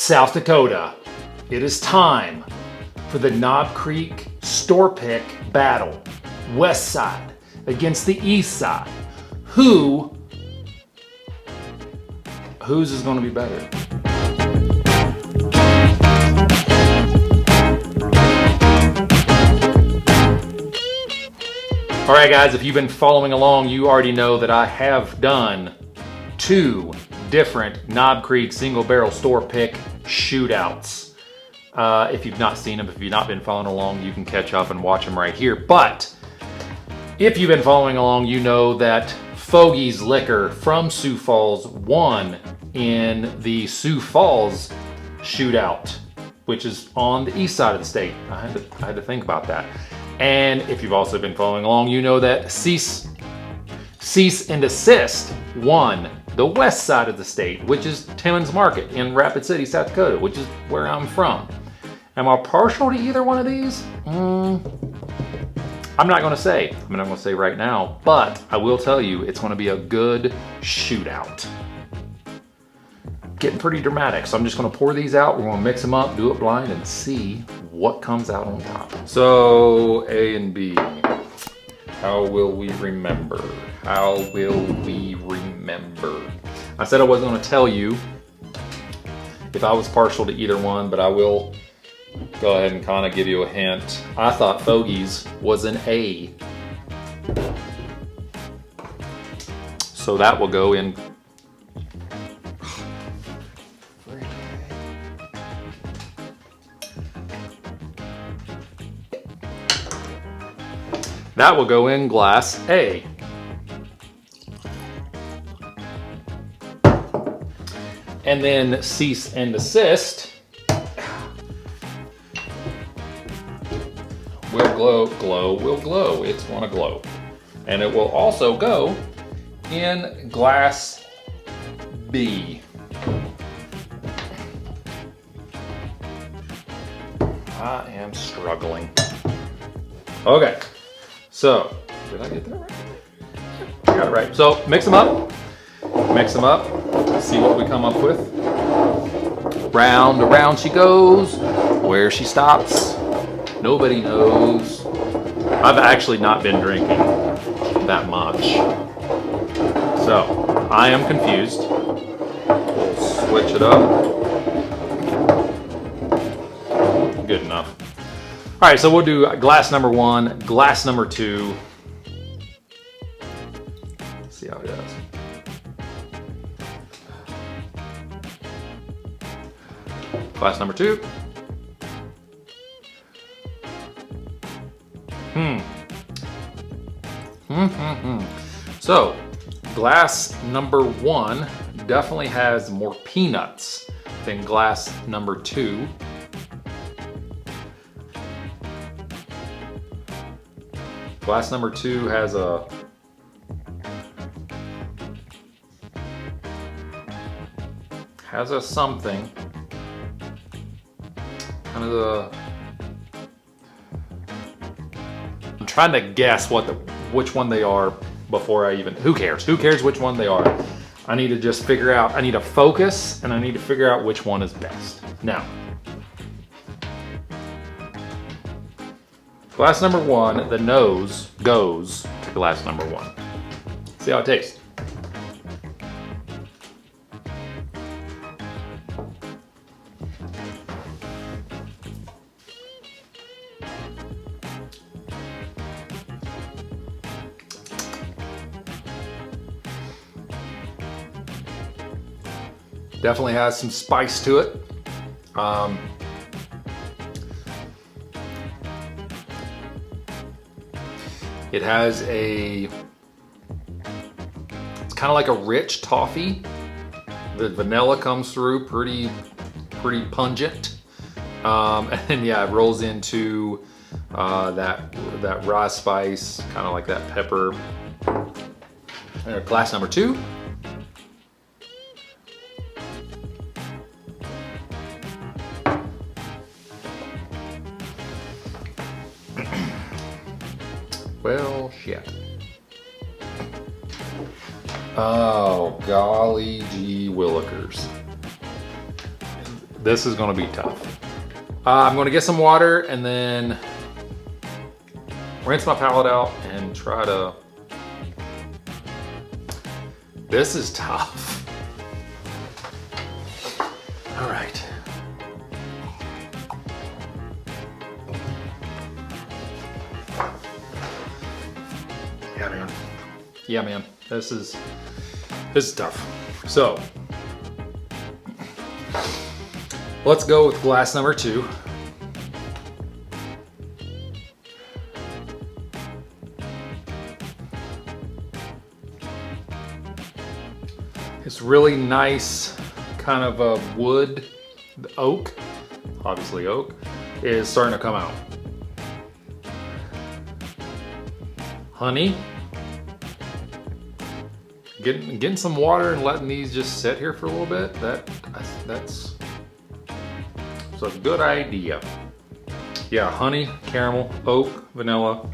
South Dakota, it is time for the Knob Creek Store Pick Battle. West side against the east side. Whose is going to be better? All right, guys, if you've been following along, you already know that I have done 2 different Knob Creek single barrel store pick shootouts. If you've not seen them, if you've not been following along, you can catch up and watch them right here. But if you've been following along, you know that Fogies Liquor from Sioux Falls won in the Sioux Falls shootout, which is on the east side of the state. I had to think about that. And if you've also been following along, you know that Cease and Desist won the west side of the state, which is Timmons Market in Rapid City, South Dakota, which is where I'm from. Am I partial to either one of these? I'm not gonna say. I'm not gonna say right now, but I will tell you it's gonna be a good shootout. Getting pretty dramatic, so I'm just gonna pour these out. We're gonna mix them up, do it blind, and see what comes out on top. So A and B, how will we remember? How will we remember? I said I wasn't gonna tell you if I was partial to either one, but I will go ahead and kind of give you a hint. I thought Fogies was an A. So that will go in. That will go in glass A. And then Cease and Desist will glow. It's gonna glow. And it will also go in glass B. I am struggling. Okay. So, did I get that right? I got it right. So, mix them up. See what we come up with. Round around she goes. Where she stops, nobody knows. I've actually not been drinking that much, so I am confused. We'll switch it up. Good enough. All right, so we'll do glass number 1, glass number 2. Let's see how it does. Glass number 2. So, glass number 1 definitely has more peanuts than glass number 2. Glass number 2 has a something. Kind of the. I'm trying to guess which one they are before I even. Who cares? Who cares which one they are? I need to just figure out. I need to focus, and I need to figure out which one is best. Now. Glass number 1, the nose goes to glass number 1. See how it tastes. Definitely has some spice to it. It has it's kind of like a rich toffee. The vanilla comes through pretty pungent. And then yeah, it rolls into that raw spice, kind of like that pepper. Glass number 2. Well, shit. Oh, golly gee willikers. This is gonna be tough. I'm gonna get some water and then rinse my palate out and try to... This is tough. All right. Yeah, man. Yeah, man. This is tough. So, let's go with glass number 2. It's really nice, kind of a wood, the oak, obviously oak, is starting to come out. Honey. Getting some water and letting these just sit here for a little bit, that's a good idea. Yeah, honey, caramel, oak, vanilla.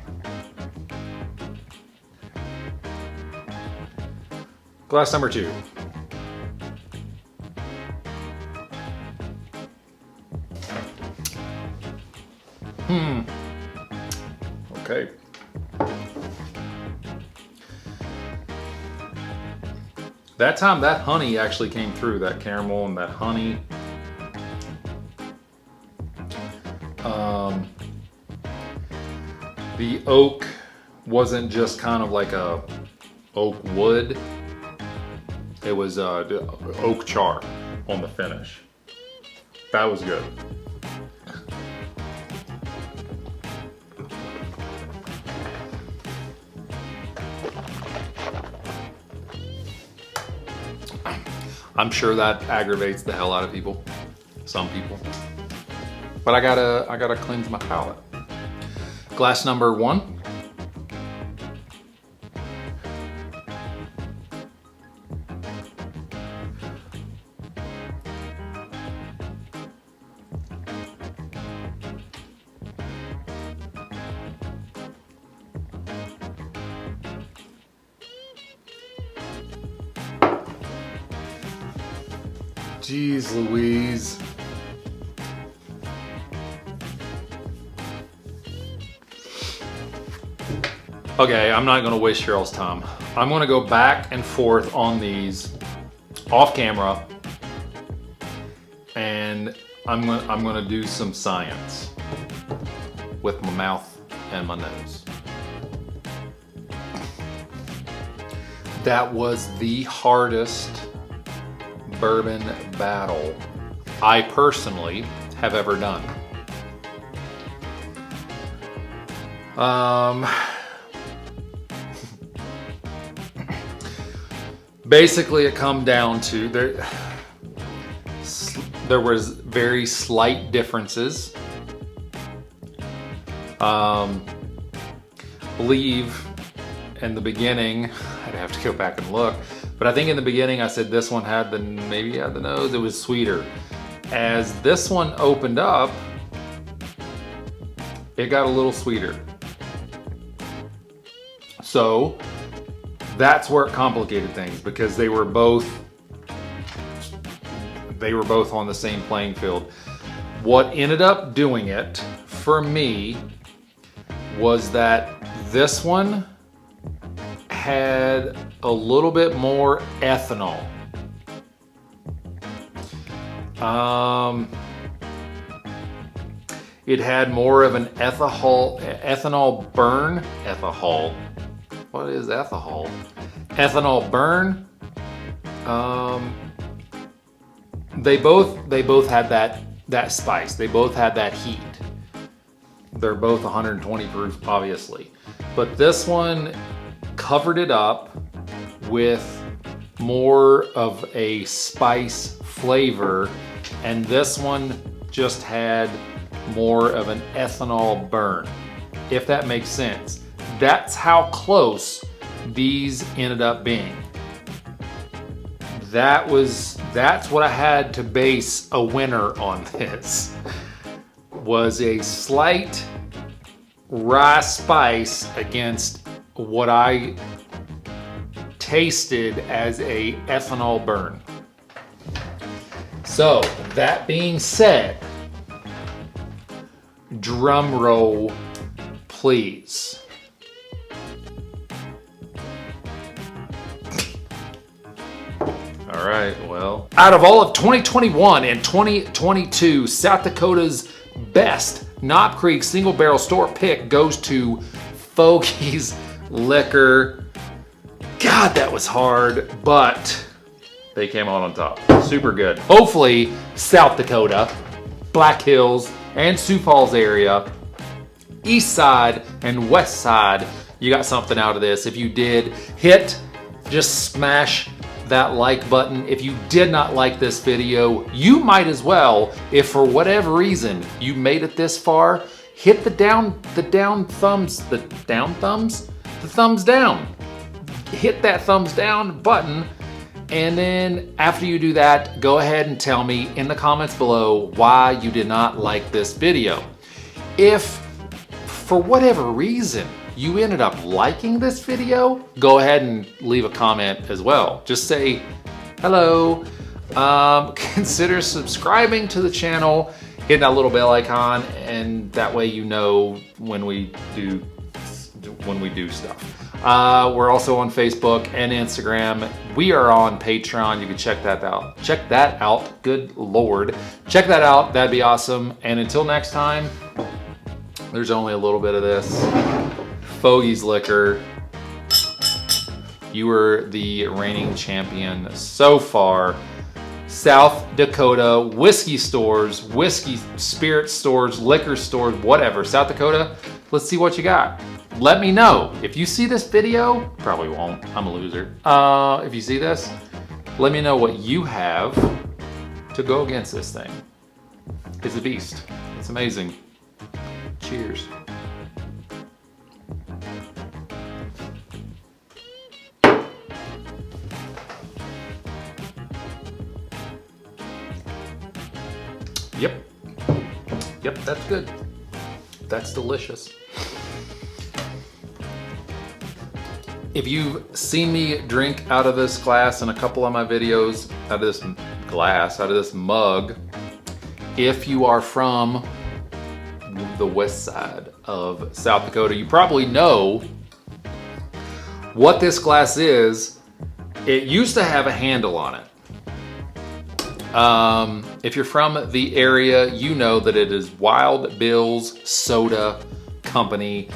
Glass number 2. Okay. That time, that honey actually came through, that caramel and that honey. The oak wasn't just kind of like a oak wood. It was oak char on the finish. That was good. I'm sure that aggravates the hell out of people, some people. But I gotta cleanse my palate. Glass number 1. Jeez Louise. Okay, I'm not gonna waste Cheryl's time. I'm gonna go back and forth on these off camera, and I'm gonna do some science with my mouth and my nose. That was the hardest bourbon battle I personally have ever done. Basically, it come down to there was very slight differences. Believe in the beginning, I'd have to go back and look, but I think in the beginning I said this one had maybe had the nose, it was sweeter. As this one opened up, it got a little sweeter. So that's where it complicated things, because they were both on the same playing field. What ended up doing it for me was that this one had a little bit more ethanol. It had more of an ethanol burn. Ethanol. What is ethanol? Ethanol burn. They both had that spice. They both had that heat. They're both 120 proof, obviously, but this one covered it up with more of a spice flavor, and this one just had more of an ethanol burn, if that makes sense. That's how close these ended up being. That's what I had to base a winner on this. Was a slight rye spice against what I tasted as a ethanol burn. So, that being said, drum roll, please. All right, well, out of all of 2021 and 2022, South Dakota's best Knob Creek single barrel store pick goes to Fogies Liquor. God, that was hard, but they came out on top. Super good. Hopefully, South Dakota, Black Hills, and Sioux Falls area, east side and west side, you got something out of this. If you did, just smash that like button. If you did not like this video, you might as well, if for whatever reason you made it this far, hit the thumbs down. Hit that thumbs down button, and then after you do that, go ahead and tell me in the comments below why you did not like this video. If for whatever reason you ended up liking this video, go ahead and leave a comment as well. Just say hello. Consider subscribing to the channel, hit that little bell icon, and that way you know when we do stuff. We're also on Facebook and Instagram. We are on Patreon. You can check that out. Good Lord. Check that out. That'd be awesome. And until next time, there's only a little bit of this. Fogies Liquor, you were the reigning champion so far. South Dakota whiskey stores, whiskey spirit stores, liquor stores, whatever. South Dakota, let's see what you got. Let me know. If you see this video, probably won't, I'm a loser. If you see this, let me know what you have to go against this thing. It's a beast. It's amazing. Cheers. Yep, that's good. That's delicious. If you've seen me drink out of this glass in a couple of my videos, out of this glass, out of this mug, if you are from the west side of South Dakota, you probably know what this glass is. It used to have a handle on it. If you're from the area, you know that it is Wild Bill's Soda Company.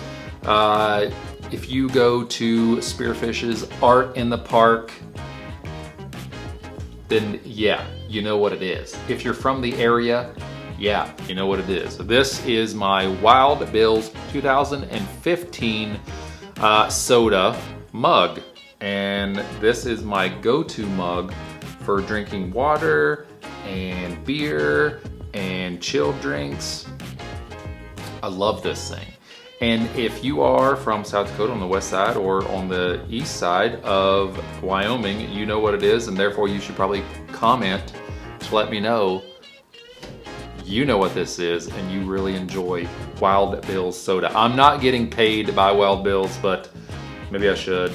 If you go to Spearfish's Art in the Park, then yeah, you know what it is. If you're from the area, yeah, you know what it is. This is my Wild Bill's 2015 soda mug. And this is my go-to mug for drinking water and beer and chilled drinks. I love this thing. And if you are from South Dakota on the west side or on the east side of Wyoming, you know what it is, and therefore you should probably comment to let me know you know what this is and you really enjoy Wild Bill's soda. I'm not getting paid by Wild Bill's, but maybe I should.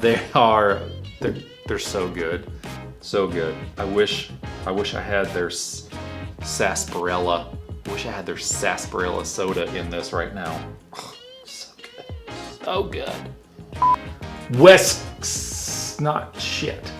They're so good. So good. I wish I had their sarsaparilla. I wish I had their sarsaparilla soda in this right now. Oh, so good. So good. Not shit.